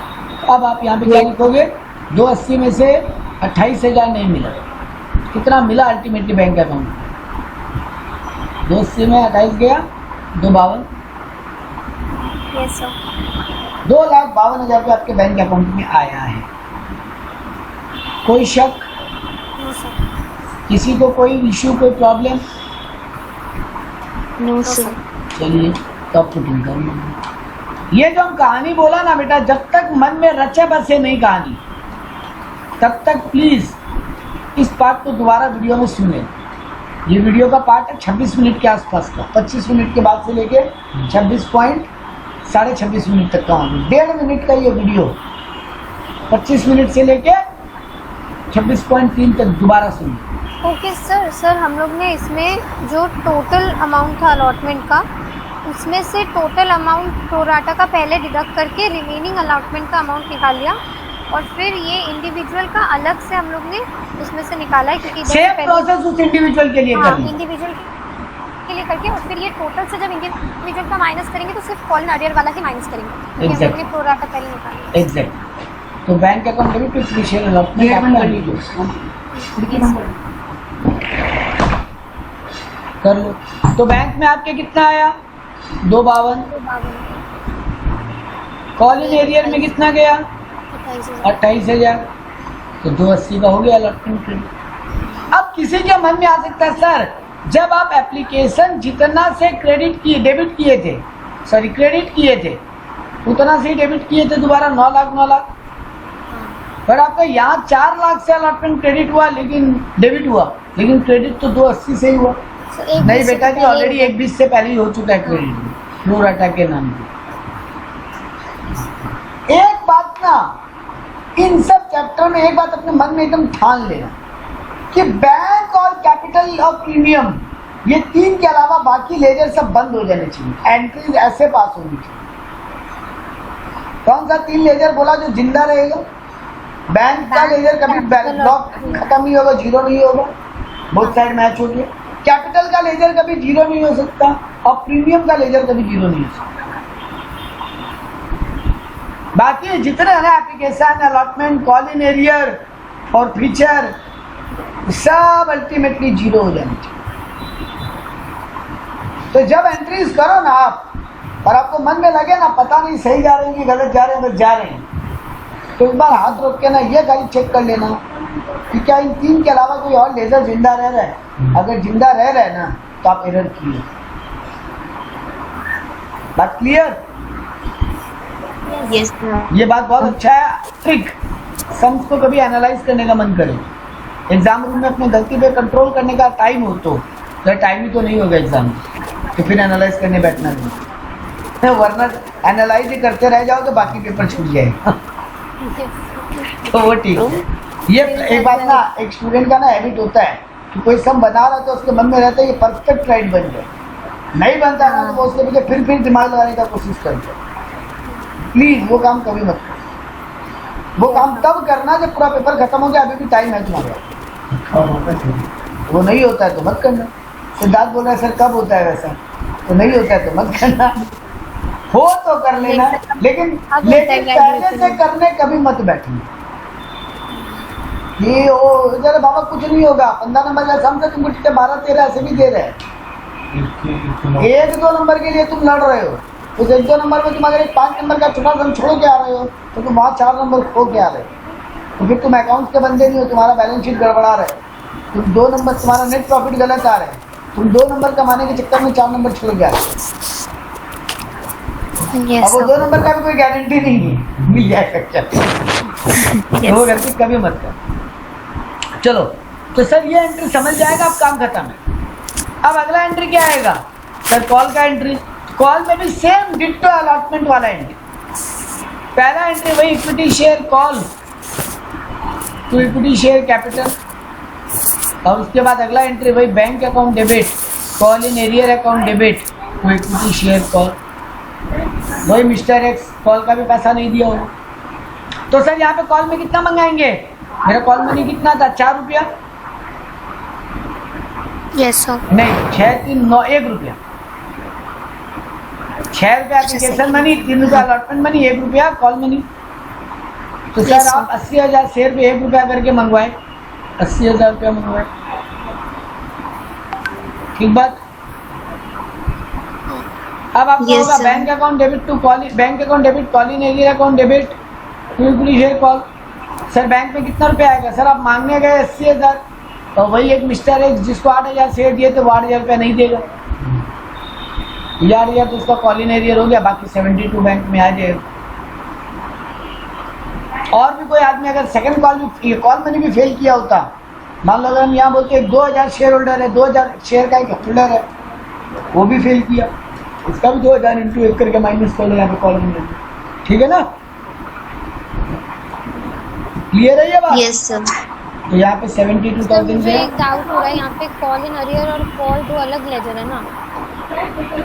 अब आप यहाँ पे क्या लिखोगे, 280 में से 28,000 नहीं मिला, कितना मिला अल्टीमेटली बैंक अकाउंट? 280 में 28 गया, 252, यस सर। 2,52,000 रुपये आपके बैंक अकाउंट में आया है। कोई शक, नो सर। किसी को कोई इश्यू, कोई प्रॉब्लम? No sir. चलिए तब पुटिंग कर लीजिए। ये जो हम कहानी बोला ना बेटा, जब तक मन में रचे बसे नहीं कहानी, तब तक प्लीज इस पार्ट को दोबारा वीडियो में सुने। ये वीडियो का पार्ट है 26 मिनट के आसपास का, 25 मिनट के बाद से लेके 26.26 मिनट तक का, 1.5 मिनट का ये वीडियो, 25 मिनट से लेके 26.3 तक दोबारा सुनिए। ओके सर हम लोग ने इसमें जो टोटल अमाउंट था अलॉटमेंट का, उसमें से टोटल अमाउंट प्रोराटा का पहले डिडक्ट करके रिमेनिंग अलॉटमेंट का अमाउंट निकाल लिया, और फिर ये इंडिविजुअल का अलग से हम लोग ने उसमें से निकाला है, क्योंकि सेम प्रोसेस उस इंडिविजुअल के लिए करनी। इंडिविजुअल के लिए करके, और फिर ये टोटल से जब इंडिविजुअल का माइनस करेंगे तो सिर्फ कॉल अरियर वाला ही माइनस करेंगे, क्योंकि हम लोग ने प्रोराटा पहले निकाला। एग्जैक्ट। तो bank account debit to initial allotment आप कर लीजिए, कर लो। तो बैंक में आपके कितना आया? 252। कॉलेज एरियर में कितना गया? 28,000। तो 280 का हो गया अलॉटमेंट क्रेडिट। अब किसी के मन में आ सकता है सर, जब आप एप्लीकेशन जितना से क्रेडिट किए, डेबिट किए थे, सॉरी क्रेडिट किए थे, उतना से ही डेबिट किए थे दोबारा 9 लाख, पर आपका यहाँ 4 लाख से अलॉटमेंट क्रेडिट हुआ, लेकिन डेबिट हुआ, लेकिन क्रेडिट तो 280 से ही हुआ। नहीं बेटा जी, ऑलरेडी 1/20 से पहले ही हो चुका है क्रेडिट प्रोराटा के नाम पे। एक बात ना, इन सब चैप्टर में एक बात अपने मन में एकदम ठान लेना कि बैंक और कैपिटल और प्रीमियम, ये 3 के अलावा बाकी लेजर सब बंद हो जाने चाहिए, एंट्रीज ऐसे पास होनी चाहिए। कौन सा 3 लेजर बोला जो जिंदा रहेगा? बैंक का लेजर कभी ब्लॉक खत्म नहीं होगा, जीरो नहीं होगा, बोथ साइड मैच हो गया। कैपिटल का लेजर कभी जीरो नहीं हो सकता, और प्रीमियम का लेजर कभी जीरो नहीं हो सकता। बाकी जितने है ना application, allotment, call in arrear और फीचर, सब अल्टीमेटली जीरो हो जाने चाहिए। तो जब एंट्रीज करो ना आप, और आपको मन में लगे ना पता नहीं सही जा रहे हैं कि गलत जा रहे हैं, बस जा रहे हैं, तो एक बार हाथ रोक के ना ये गाड़ी चेक कर लेना कि क्या इन 3 के अलावा कोई और लेजर जिंदा रह रहा है। अगर जिंदा रह रहा है ना, तो आप एरर किए। बात क्लियर? Yes sir. ये बात बहुत अच्छा है, ट्रिक। सम्स को कभी एनालाइज करने का मन करे, एग्जाम रूम में अपने गलती पे कंट्रोल करने का टाइम हो, तो टाइम ही तो नहीं होगा एग्जाम, तो फिर एनालाइज करने बैठना नहीं, वरना एनालाइज ही करते रह जाओ तो बाकी पेपर छूट जाएगा। तो वो ठीक है। ये एक बात ना, एक स्टूडेंट का ना हैबिट होता है कि कोई सम बना रहा है तो उसके मन में रहता है ये परफेक्ट राइट बन जाए, नहीं बनता है ना तो वो उसके पीछे फिर दिमाग लगाने का कोशिश करता है। प्लीज वो काम कभी मत करो। वो काम तब करना जब पूरा पेपर खत्म हो गया, अभी भी टाइम है तुम्हारा। वो नहीं होता है तो मत करना। सिद्धार्थ बोल रहा है सर कब होता है वैसा, तो नहीं होता है तो मत करना। हो तो कर लेना, लेकिन पहले से करने कभी मत बैठना। ये ओ जरा बाबा कुछ नहीं होगा, 15 नंबर का सम से तुमको 12-13 ऐसे भी दे रहे हैं। 1-2 नंबर के लिए तुम लड़ रहे हो, उस 1-2 नंबर में तुम अगर 5 नंबर का छोटा सम छोड़ के आ रहे हो तो तुम वहाँ 4 नंबर खो के आ रहे हो, तो फिर तुम अकाउंट्स के बंदे नहीं हो, तुम्हारा बैलेंस शीट गड़बड़ा रहे। तुम 2 नंबर, तुम्हारा नेट प्रॉफिट गलत आ रहा है, तुम 2 नंबर कमाने के चक्कर में 4 नंबर छोड़ गया। Yes, अब वो sir. 2 नंबर का भी कोई गारंटी नहीं है मिल जाएगा क्या। वो गलती कभी मत कर। चलो तो सर ये एंट्री समझ जाएगा, अब काम खत्म है। अब अगला एंट्री क्या आएगा सर? कॉल का एंट्री। कॉल में भी सेम डिट्टो अलॉटमेंट वाला एंट्री। पहला एंट्री वही equity share call to equity share capital, और उसके बाद अगला एंट्री वही bank account debit, call in arrear account debit to equity share call. वही मिस्टर एक्स कॉल का भी पैसा नहीं दिया होगा। तो सर यहाँ पे कॉल में कितना मंगाएंगे? मेरा कॉल मनी कितना था? 4 रुपया? Yes, sir. नहीं, 6, 3, 9, 1 रुपया। 6 रुपया एप्लीकेशन मनी, 3 रुपया अलॉटमेंट मनी, 1 रुपया कॉल मनी। तो सर Yes, sir. आप 80,000 शेयर पे 1 रुपया करके मंगवाए, 80,000 रुपया मंगवाए, ठीक बात। अब आपको Yes, होगा sir. Bank account debit to call, bank account debit call in arrear account debit to equity share call. Sir बैंक में कितना रुपया आएगा? सर आप मांगने गए 80,000, तो वही एक मिस्टर एक्स जिसको 8,000 शेयर दिए तो 8,000 रुपया नहीं देगा, 8,000 तो उसका कॉल इन एरियर हो गया, बाकी 72 बैंक में आ जाएगा। और भी कोई आदमी अगर सेकंड कॉल मनी भी फेल किया होता, मान लो अगर हम यहाँ बोलते 2,000 शेयर होल्डर है, 2,000 शेयर का एक होल्डर है, वो भी फेल किया, उसका भी 2,000 इंटू 1 करके माइनस कर लो यहाँ पे कॉल मनी, ठीक है ना? क्लियर है ये बात? Yes, sir. तो यहाँ पे सर 72,000 मुझे है। एक डाउट हो रहा है, यहाँ पे कॉल इन अरियर और कॉल दो अलग लेजर है ना?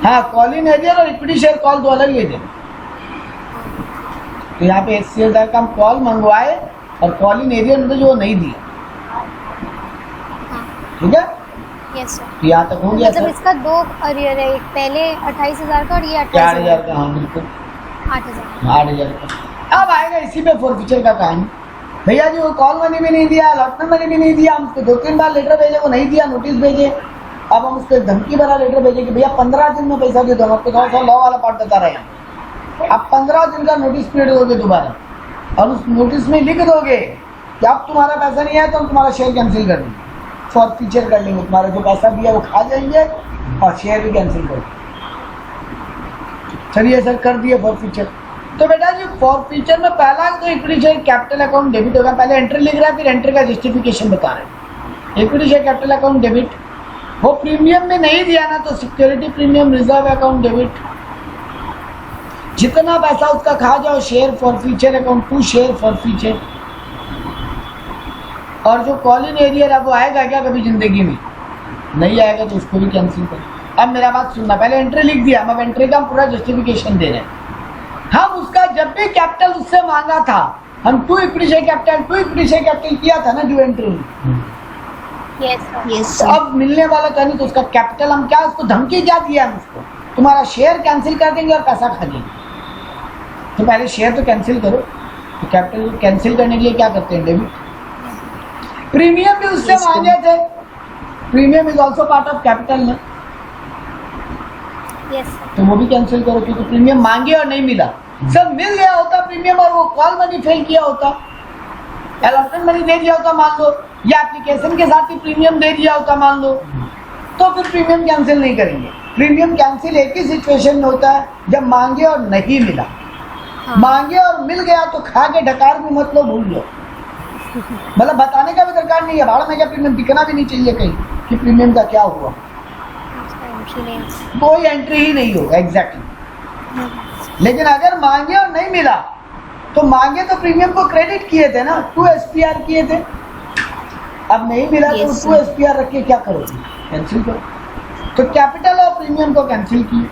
हाँ, कॉल इन एरियर और इक्विटी शेयर कॉल दो अलग लेते हैं। तो यहाँ पे 80,000 का हम कॉल मंगवाए और कॉल इन एरियर में तो जो नहीं दिया, ठीक है? Yes, sir. तो यहाँ तक हो गया मतलब सर। इसका 2 अरियर है, एक पहले 28,000 का और ये 4,000 28,000 का, हाँ बिल्कुल 8,000। 8,000 का। अब आएगा इसी पे फोरफीचर का कहानी। भैया जी वो कॉल मनी भी नहीं दिया, अलॉटमेंट मनी भी नहीं दिया, हम उसको 2-3 बार लेटर भेजे, वो नहीं दिया, नोटिस भेजे। अब हम उसको धमकी भरा लेटर भेजे कि भैया 15 दिन में पैसा दे दो। आपको थोड़ा सा लॉ वाला पार्ट बता रहे हैं। आप 15 दिन का नोटिस पीरियड दोगे दोबारा, और उस नोटिस में लिख दोगे कि अब तुम्हारा पैसा नहीं आया तो हम तुम्हारा शेयर कैंसिल कर देंगे, फॉरफीचर कर देंगे, तुम्हारा जो पैसा दिया वो खा जाएंगे और शेयर भी कैंसिल कर देंगे। चलिए सर कर दिए फॉरफीचर। तो बेटा जी फॉरफीचर में पहला तो equity share capital account debit होगा। पहले एंट्री लिख रहा है, फिर एंट्री का जस्टिफिकेशन बता रहे हैं। Equity share capital account debit, वो प्रीमियम में नहीं दिया ना तो security premium reserve account debit, जितना पैसा उसका खा जाओ share forfeiture account to share forfeiture. और जो कॉल इन एरियर है वो आएगा क्या कभी जिंदगी में? नहीं आएगा, तो उसको भी कैंसिल कर। अब मेरा बात सुनना, पहले एंट्री लिख दिया, हम अब एंट्री का पूरा जस्टिफिकेशन दे रहे हैं। हम उसका जब भी कैपिटल उससे मांगा था, हम टू इक्विटी शेयर कैपिटल किया था ना जो एंट्री में। Yes, sir. Yes, तो sir. अब मिलने वाला था नहीं, तो उसका कैपिटल हम क्या, उसको धमकी क्या दिया हम उसको, तुम्हारा शेयर कैंसिल कर देंगे और पैसा खा लेंगे। तो पहले शेयर तो कैंसिल करो। तो कैपिटल को कैंसिल करने के लिए क्या करते हैं? डेबिट। प्रीमियम भी उससे Yes, sir. मांगे थे, premium is also part of capital ना, Yes, sir. तो वो भी कैंसिल करो, क्योंकि प्रीमियम मांगे और नहीं मिला। सर मिल गया होता प्रीमियम और वो कॉल मनी फेल किया होता, अलॉटमेंट मनी दे दिया होता मान लो, या एप्लीकेशन के साथ ही प्रीमियम दे दिया होता मान लो, तो फिर प्रीमियम कैंसिल नहीं करेंगे। प्रीमियम कैंसिल एक ही सिचुएशन में होता है जब मांगे और नहीं मिला। हाँ. मांगे और मिल गया तो खा के डकार भी मत लो, भूल लो, मतलब बताने का भी दरकार नहीं है। भाड़ में क्या प्रीमियम दिखना भी नहीं चाहिए कहीं कि प्रीमियम का क्या हुआ, उसका entry नहीं। कोई एंट्री ही नहीं होगा एग्जैक्टली। लेकिन अगर मांगे और नहीं मिला तो मांगे तो प्रीमियम को क्रेडिट किए थे ना, 2 SPR किए थे। अब नहीं मिला तो Yes, 2 SPR रख के क्या करोगे? कैंसिल करो। तो कैपिटल और प्रीमियम को कैंसिल किए,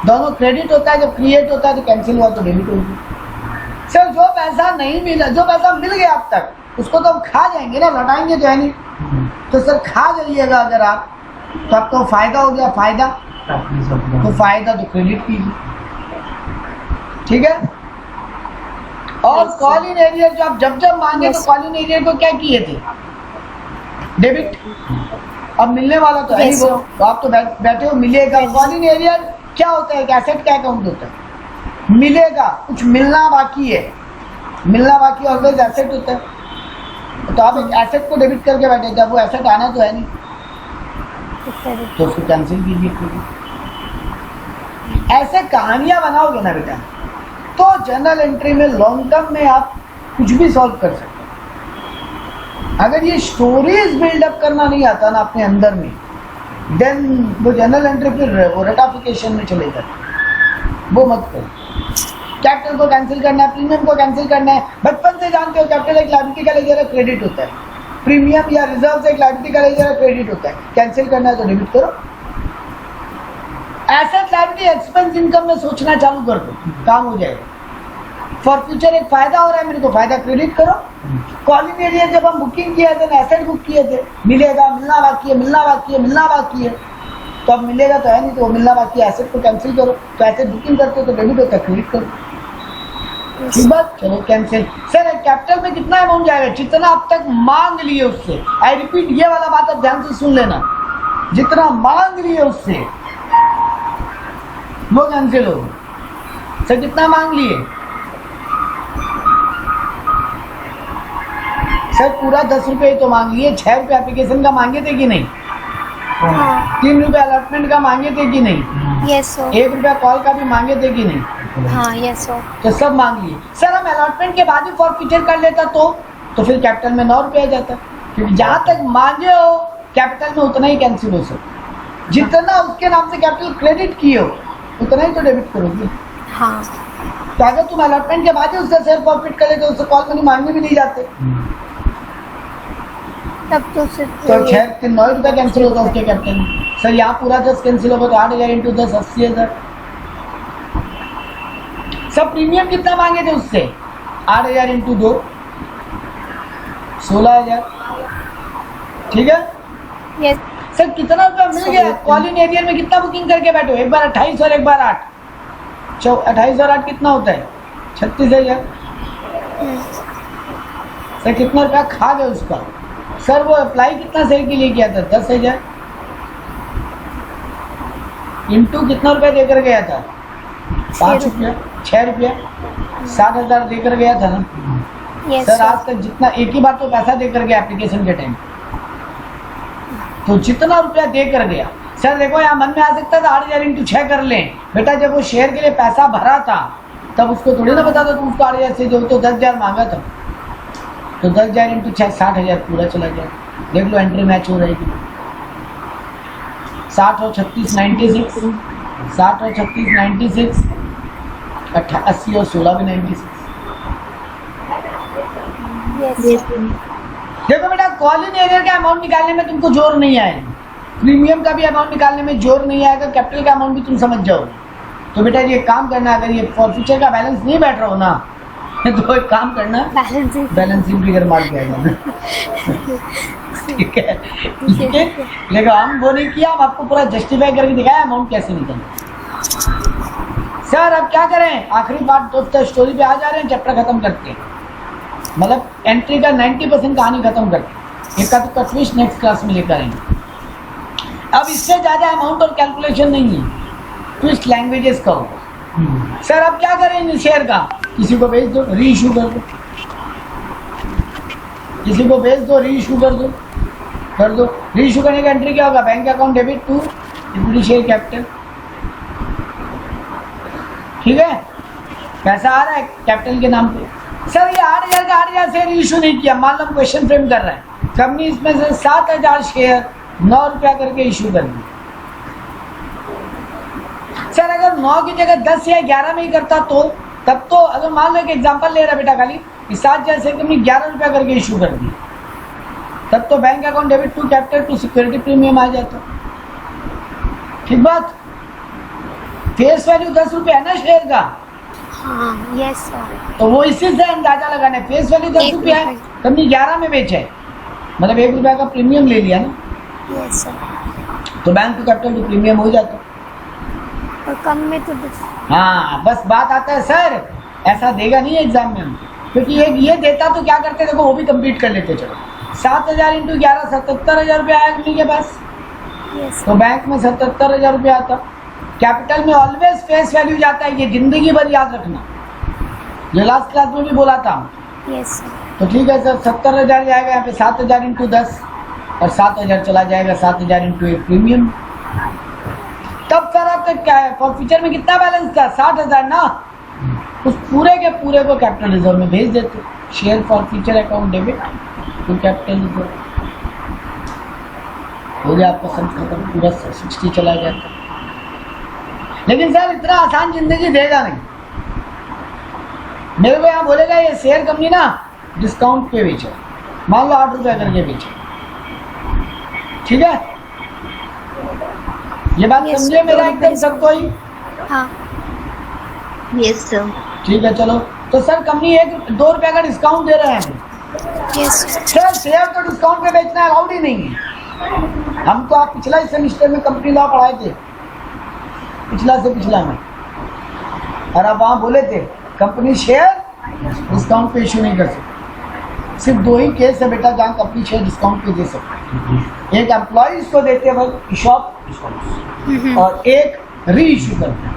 दोनों क्रेडिट होता है, जब क्रिएट होता है तो कैंसिल हुआ तो डेबिट होगी। सर जो पैसा नहीं मिला, जो पैसा मिल गया अब तक उसको तो हम खा जाएंगे ना, लौटाएंगे तो है नहीं। तो सर खा जाइएगा अगर आप, तो आपको फायदा हो गया, फायदा तो फायदा तो क्रेडिट कीजिए, ठीक है। और कॉल इन एरियर जो आप जब जब मांगे तो कॉल इन एरियर को क्या किए थे? डेबिट। अब मिलने वाला तो है ही वो, तो आप तो बैठे हो, मिलेगा। कॉल इन एरियर क्या होता है? एक एसेट का अकाउंट होता है, मिलेगा, कुछ मिलना बाकी है, मिलना बाकी ऑलवेज एसेट होता है। तो आप एक एसेट को डेबिट करके बैठे, जब वो एसेट आना तो है नहीं, तो उसको कैंसिल कीजिए क्रेडिट। ऐसे कहानियां बनाओगे ना बेटा, तो जर्नल एंट्री में लॉन्ग टर्म में आप कुछ भी सॉल्व कर सकते हैं। अगर ये स्टोरीज बिल्डअप करना नहीं आता ना अपने अंदर में, देन वो जर्नल एंट्री फिर वो रेटाफिकेशन में चले जाते, वो मत करो। कैपिटल को कैंसिल करना है, प्रीमियम को कैंसिल करना है। बचपन से जानते हो कैपिटल एक लायबिलिटी का लेजर है, क्रेडिट होता है। प्रीमियम या रिजर्व एक लायबिलिटी का लेजर है, क्रेडिट होता है। कैंसिल करना है तो डेबिट करो। एसेट लायबिलिटी एक्सपेंस इनकम में सोचना चालू कर दो, काम हो जाएगा। फॉर फ्यूचर एक फायदा हो रहा है मेरे को, फायदा क्रेडिट करो। कॉलिंग एरिया जब हम बुकिंग किए थे ना, एसेट बुक किए थे, मिलेगा, मिलना बाकी है, मिलना बाकी है, मिलना बाकी है, तो अब मिलेगा तो है नहीं, तो वो मिलना बाकी है, एसेट को कैंसिल करो। तो एसेट बुकिंग करते हो तो डेबिट होता है, क्रेडिट करो। ठीक बात, चलो कैंसिल। सर कैपिटल में कितना अमाउंट जाएगा? जितना अब तक मांग लिए उससे। आई रिपीट, ये वाला बात आप ध्यान से सुन लेना, जितना मांग लिए उससे वो कैंसिल हो। सर कितना मांग लिए? सर पूरा 10 रुपये तो मांग लिए। 6 रुपये एप्लीकेशन का मांगे थे कि नहीं? 3 रुपये अलॉटमेंट का मांगे थे कि नहीं? Yes sir. 1 रुपया कॉल का भी मांगे थे कि नहीं? हाँ यस सर। तो सब मांग लिए। सर हम अलॉटमेंट के बाद ही फॉरफीचर कर लेता तो फिर कैपिटल में 9 रुपये आ जाता, क्योंकि जहां तक मांगे हो कैपिटल में उतना ही कैंसिल हो सकता। जितना उसके नाम से कैपिटल क्रेडिट किए हो उतना ही तो डेबिट करोगे। हाँ। तो अगर तुम अलॉटमेंट के बाद ही उससे सेल्फ प्रॉफिट कर लेते, उससे कॉल मनी मांगने भी नहीं जाते, तब तो सिर्फ तो 9 रुपये कैंसिल होगा उसके कैपिटल में। सर यहाँ पूरा 10 कैंसिल होगा तो 8,000 इंटू 10 80,000। सब प्रीमियम कितना मांगे थे उससे? 8,000 इंटू 2 16,000। ठीक है। यस सर कितना रुपया मिल गया? कॉलिंग एरिया में कितना बुकिंग करके बैठो? एक बार 28 और एक बार 8, 28 और 8 कितना होता है? 36,000। सर कितना रुपया खा गए उसका? सर वो अप्लाई कितना सेल के लिए किया था? 10,000 इंटू कितना रुपया देकर गया था? 5 रुपया, 6 रुपया, 60,000 देकर गया था ना। यस सर आज तक जितना एक ही बार तो पैसा देकर गया एप्लीकेशन के टाइम, तो जितना रुपया देकर गया। सर देखो यहाँ मन में आ सकता था 8,000 इंटू 6 कर लें। बेटा जब वो शेयर के लिए पैसा भरा था तब उसको थोड़ी ना पता था तुम उसको 8,000 से दो, तो 10,000 मांगा था, तो 10,000 इंटू 6 60,000 पूरा चला गया। देख लो एंट्री मैच हो रहेगी। 60 और 36 96, 60 और 36 96, 80 और 16 भी 96। यस। देखो बेटा कॉलिंग एरियर का अमाउंट निकालने में तुमको जोर नहीं आएगा, प्रीमियम का भी अमाउंट निकालने में जोर नहीं आएगा, कैपिटल का अमाउंट भी तुम समझ जाओगे। तो बेटा ये काम करना, अगर ये फॉरफीचर का बैलेंस नहीं बैठ रहा हो ना तो एक काम करना, बैलेंसिंग फिगर मार के आएगा। ठीक है, ठीक है। लेकिन हम वो नहीं किया, हम आपको पूरा जस्टिफाई करके दिखाया अमाउंट कैसे निकलना। सर अब क्या करें? आखिरी बात दोस्तों, स्टोरी पे आ जा रहे हैं, चैप्टर खत्म करते हैं, मतलब एंट्री का 90% कहानी खत्म करते हैं। एक का तो ट्विस्ट नेक्स्ट क्लास में लेकर आएंगे। अब इससे ज़्यादा अमाउंट और कैलकुलेशन नहीं है, ट्विस्ट लैंग्वेजेस का होगा। सर अब क्या करें इन शेयर का? किसी को भेज दो, री इशू कर दो, किसी को भेज दो, री इशू कर दो, कर दो। री इशू करने का एंट्री क्या होगा? Bank account debit to equity share capital. ठीक है, पैसा आ रहा है कैपिटल के नाम पे। सर ये 8,000 का 8,000 शेयर इशू नहीं किया, मान लो क्वेश्चन फ्रेम कर रहा है, कंपनी इसमें से 7,000 शेयर 9 रुपया करके इशू कर दी। सर अगर 9 की जगह 10 या 11 में ही करता तो तब तो, अगर मान लो एक एग्जांपल ले रहा बेटा खाली, 7,000 शेयर कंपनी 11 रुपया करके इशू कर दी, तब तो bank account debit to capital to security premium आ जाता। ठीक बात। फेस वैल्यू 10 रुपया है ना शेयर का। हाँ यस सर। तो वो इसी से अंदाजा लगाना है, फेस वैल्यू 10 रुपया है, कंपनी 11 में बेचे, मतलब 1 रुपया का प्रीमियम ले लिया ना, यस सर। तो bank to capital to premium हो जाता। और कम में तो हाँ बस बात आता है सर ऐसा देगा नहीं एग्जाम में हम, क्योंकि एक ये देता तो क्या करते देखो, वो भी कंप्लीट कर लेते। चलो 7,000 इंटू 11 77,000 रुपया आया कंपनी के पास, यस तो बैंक में 77,000 रुपया आता। कैपिटल में ऑलवेज फेस वैल्यू जाता है, ये जिंदगी भर याद रखना, जो लास्ट क्लास में भी बोला था। Yes sir. तो ठीक है सर, 70,000 जाएगा यहाँ पे 7,000 इंटू 10 और 7,000 चला जाएगा 7,000 इंटू एक प्रीमियम। तब सर आपका क्या है फॉरफीचर में कितना बैलेंस था? 60,000 ना। उस पूरे के पूरे को कैपिटल रिजर्व में भेज देते। Share forfeiture account debit to capital reserve हो गया आपका सम खत्म, पूरा 60 चला जाता। लेकिन सर इतना आसान जिंदगी देगा नहीं। मेरे को यहाँ बोलेगा ये शेयर कंपनी ना डिस्काउंट पे बेचे, मान लो 8 रुपये करके बेचे, ठीक है? ये बात Yes, समझे मेरा एकदम सब कोई? हाँ यस सर। ठीक है चलो। तो सर कंपनी 2 रुपये का डिस्काउंट दे रहे हैं। यस सर शेयर तो डिस्काउंट पे बेचना अलाउड ही नहीं है। हमको आप पिछला सेमिस्टर में कंपनी लॉ पढ़ाए थे, पिछला से पिछला में, और आप वहाँ बोले थे कंपनी शेयर डिस्काउंट पे इशू नहीं कर सकती। सिर्फ 2 ही केस है बेटा जहाँ कंपनी शेयर डिस्काउंट पे दे सकती है। एक एम्प्लॉइज को देते वक्त इशॉप और एक री इशू करते हैं,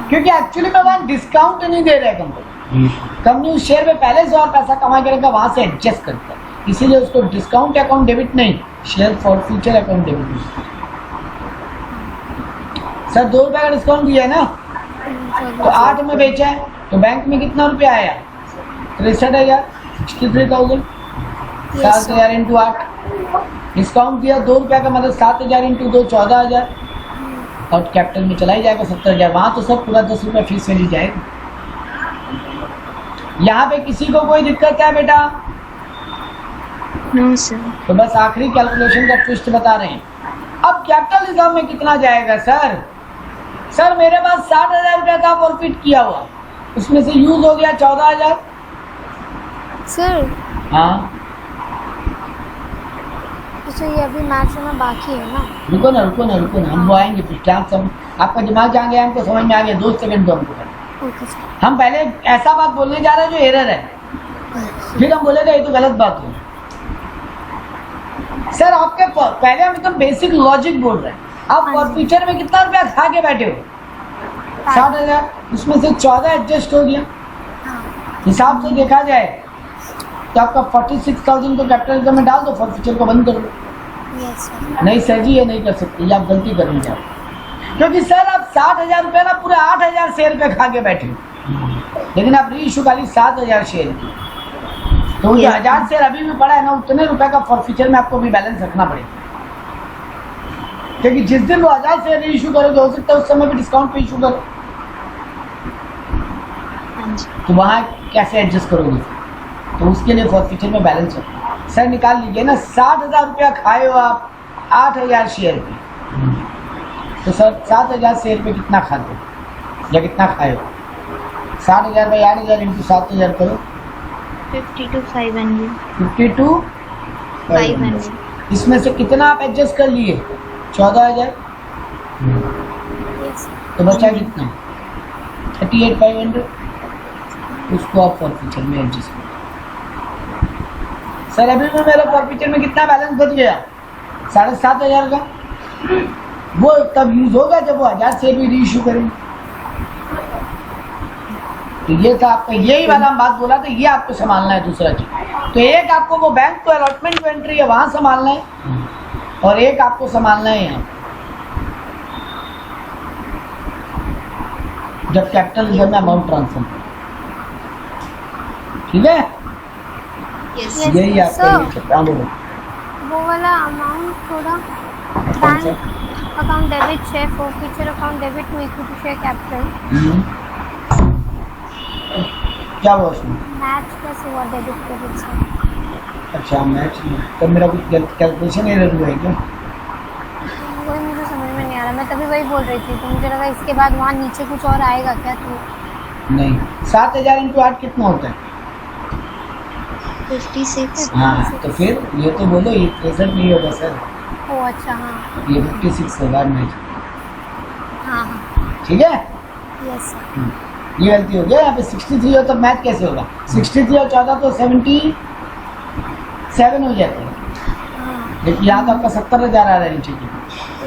क्योंकि एक्चुअली में वहाँ डिस्काउंट नहीं दे रहे कंपनी। कंपनी उस शेयर में पहले से और पैसा कमा के रखा, वहाँ से एडजस्ट करता है, इसीलिए उसको डिस्काउंट अकाउंट डेबिट नहीं, share for future account debit. Sir 2 रुपये का डिस्काउंट दिया है ना, तो 8 में बेचा है तो बैंक में कितना रुपया आया? 63,000, 63,000, 7,000 इंटू 8। डिस्काउंट दिया 2 रुपये का, मतलब 7,000 इंटू 2 14,000, और कैपिटल में चला ही जाएगा 70,000। वहाँ तो सब पूरा 10 रुपये फीस में ली जाएगी। यहाँ पे किसी को कोई दिक्कत है बेटा? No sir. तो बस आखिरी कैलकुलेशन का ट्विस्ट बता रहे हैं। अब कैपिटल रिजर्व में कितना जाएगा सर? सर मेरे पास 60,000 रुपये का प्रॉफिट किया हुआ, उसमें से यूज हो गया 14,000। सर हाँ तो ये अभी मैच होना बाकी है ना? रुको ना हम वो आएंगे फिर। क्या सब आपका दिमाग जहाँ गया हमको समझ में आ गया। 2 सेकंड दो हमको। Okay sir. हम पहले ऐसा बात बोलने जा रहे हैं जो एरर है, फिर हम बोलेगा ये तो गलत बात है। सर आपके पहले हम एकदम बेसिक लॉजिक बोल रहे हैं। आप फॉरफीचर में कितना रुपया खा के बैठे हो? 60,000, उसमें से 14 एडजस्ट हो गया। हिसाब से देखा जाए तो आपका 46,000 को कैपिटल रिजर्व में डाल दो, फॉरफीचर को बंद कर दो। Yes sir. नहीं सर जी ये नहीं कर सकते, ये आप गलती कर लीजिए। क्योंकि सर आप 60,000 रुपये ना पूरे 8,000 शेयर पे खा के बैठे हो, लेकिन आप री इशू खाली 7,000 शेयर की, तो जो 1,000 शेयर अभी भी पड़ा है ना, उतने रुपए का फॉरफीचर में आपको भी बैलेंस रखना पड़ेगा। क्योंकि जिस दिन वो 1,000 शेयर री इशू करोगे, हो सकता है उस समय भी डिस्काउंट पे इशू करो, तो वहाँ कैसे एडजस्ट करोगे? तो उसके लिए फॉरफीचर में बैलेंस रखना। सर निकाल लीजिए ना, 60,000 रुपया खाए हो आप 8,000 शेयर पे, तो सर 7,000 शेयर पे कितना खाते हो या कितना खाए हो? 60,000 बाई 8,000 इंटू 7,000 करो, 52,500। 52,500। इसमें से कितना आप एडजस्ट कर लिए? 14,000। यस तो बचा कितना? 38,500। उसको आप फॉरफीचर में एडजस्ट करो। सर अभी में मेरे फॉरफीचर में कितना बैलेंस बच गया? 7,500 का। वो तब यूज होगा जब वो 1,000 से भी री इशू करेंगे। तो ये था आपका, यही वाला हम बात बोला था, ये आपको संभालना है। दूसरा चीज तो एक आपको वो बैंक तो अलॉटमेंट जो एंट्री है वहां संभालना है, और एक आपको संभालना है यहाँ जब कैपिटल रिजर्व में अमाउंट ट्रांसफर करें। ठीक है, यस Yes, यही आपका sir. ये चक्कर। हाँ, बोलो। वो वाला अमाउंट थोड़ा कौन सा? Bank account debit share forfeiture account debit to equity share capital क्या हुआ उसमें? मैच कैसे हुआ डेबिट क्रेडिट से? अच्छा मैच तब मेरा कुछ कैलकुलेशन एरर हुआ है क्या? वही मुझे समझ में नहीं आ रहा, मैं तभी वही बोल रही थी, तो मुझे लगा इसके बाद वहाँ नीचे कुछ और आएगा क्या? तो नहीं, 7,000 इंटू 8 कितना होता है? 56। हाँ तो फिर ये तो बोलो, ये 63 नहीं होगा सर, ओ अच्छा, हाँ ये 56 होगा मैच। हाँ हाँ ठीक है, यस सर। ये गलती हो गया। यहाँ पे 63 हो तो मैथ कैसे होगा? 63 और 14 तो 77 हो जाते हैं, लेकिन यहाँ तो आपका 70,000 आ रहा है नीचे की।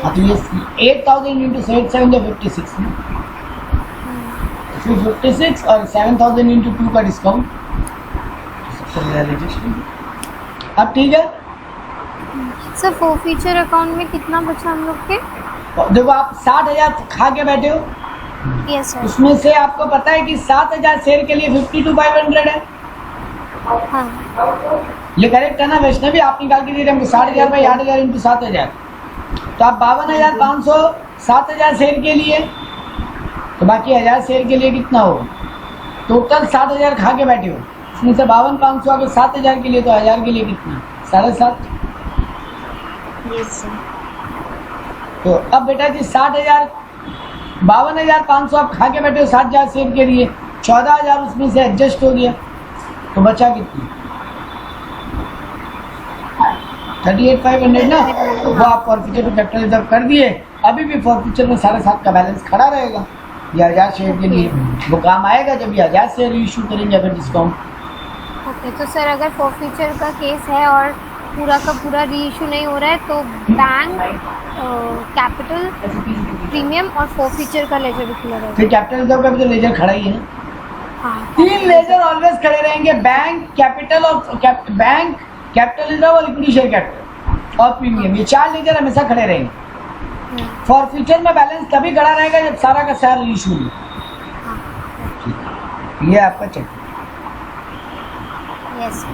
हाँ तो ये 8,000 इंटू 77 जो 56 है, फिर 56 और 7,000 इंटू 2 का डिस्काउंट अब ठीक है। सर फॉर फ्यूचर अकाउंट में कितना बचा हम लोग के? देखो आप 60,000 खा के बैठे हो, यस सर। उसमें से आपको पता है कि 7,000 शेयर के लिए 52,500 है। हाँ ये करेक्ट है ना वैष्णवी? आप निकाल के दे रहे हमको 60,000 बाई 8,000 इंटू 7,000, तो आप 52,500 7,000 शेयर के लिए, तो बाकी 1,000 शेयर के लिए कितना होगा? टोटल 7,000 खा के बैठे हो, इसमें से 52,500 आगे 7,000 के लिए, तो 1,000 के लिए कितना? 7.5। Yes, sir. तो अब बेटा जी 60,000 52,500 आप खा के बैठे हो 7,000 शेयर के लिए, 14,000 उसमें से एडजस्ट हो गया, तो बचा कितना? 38,500 ना। तो वो आप फॉर फ्यूचर कैपिटल रिजर्व कर दिए, अभी भी फॉर फ्यूचर में 7.5 का बैलेंस खड़ा रहेगा। ये 1,000 शेयर के लिए वो काम आएगा जब ये 1,000 शेयर इशू करेंगे अगर डिस्काउंट। ओके, तो सर अगर फॉर फ्यूचर का केस है और पूरा का पूरा री इशू नहीं हो रहा है तो बैंक, कैपिटल, प्रीमियम और फॉर फ्यूचर का लेजर भी खुला रहेगा। फिर कैपिटल रिजर्व का भी तो लेजर खड़ा ही है ना। हाँ 3 लेजर ऑलवेज खड़े रहेंगे, बैंक, कैपिटल और बैंक, कैपिटल रिजर्व और इक्विटी शेयर कैपिटल और प्रीमियम, ये 4 लेजर हमेशा खड़े रहेंगे। फॉर फ्यूचर में बैलेंस तभी खड़ा रहेगा जब सारा का सारा इशू हो। ये आपका चेक। Yes sir.